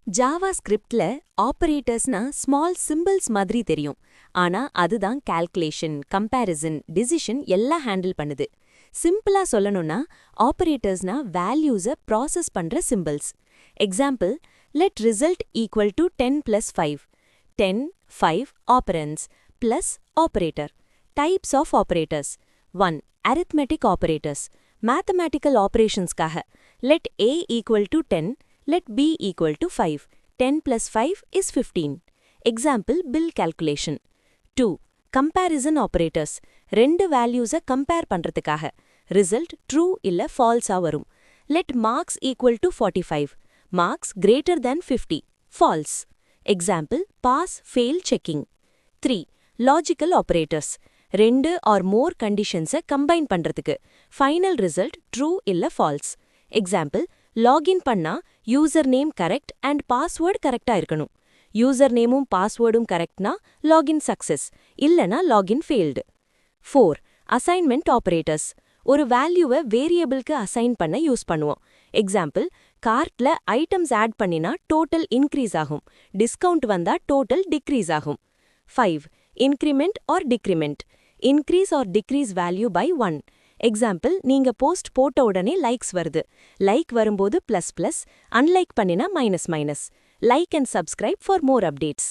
JavaScriptல ஆப்பரேட்டர்ஸ்னா small symbols மாதிரி தெரியும். ஆனா அதுதான் கால்குலேஷன், கம்பேரிசன், டிசிஷன் எல்லாம் ஹேண்டில் பண்ணுது. சிம்பிளா சொல்லணும்னா ஆப்பரேட்டர்ஸ்னா வேல்யூஸை ப்ராசஸ் பண்ற symbols. Example, let result equal to 10 plus 5. 10, 5 operands plus operator. Types of operators. 1. Arithmetic operators. Mathematical operationsக்காக let a equal to 10, let b equal to 5. 10 plus 5 is 15. Example, bill calculation. 2. Comparison operators. ரெண்டு வேல்யூஸை compare பண்றதுக்காக result true இல்ல false-ஆ வரும். Let marks equal to 45. Marks greater than 50. False. Example, pass, fail checking. 3. Logical operators. ரெண்டு or more conditions-ஐ combine பண்றதுக்கு final result true இல்ல false. Example, login பண்ணா user name correct and password கரெக்டா இருக்கணும். User நேமும் பாஸ்வேர்டும் கரெக்ட்னா லாகின் சக்சஸ், இல்லனா லாகின் ஃபெயில்டு. 4. Assignment operators. ஒரு வேல்யூவை வேரியபிளுக்கு அசைன் பண்ண யூஸ் பண்ணுவோம். எக்ஸாம்பிள், கார்ட்ல ஐட்டம்ஸ் ஆட் பண்ணினா டோட்டல் இன்க்ரீஸ் ஆகும், டிஸ்கவுண்ட் வந்தா டோட்டல் டிக்ரீஸ் ஆகும். 5. Increment or decrement. Increase or decrease value by 1. Example, நீங்க போஸ்ட் போட்ட உடனே லைக்ஸ் வருது. லைக் வரும்போது ++, அன்லைக் பண்ணினா -. Like and subscribe for more updates.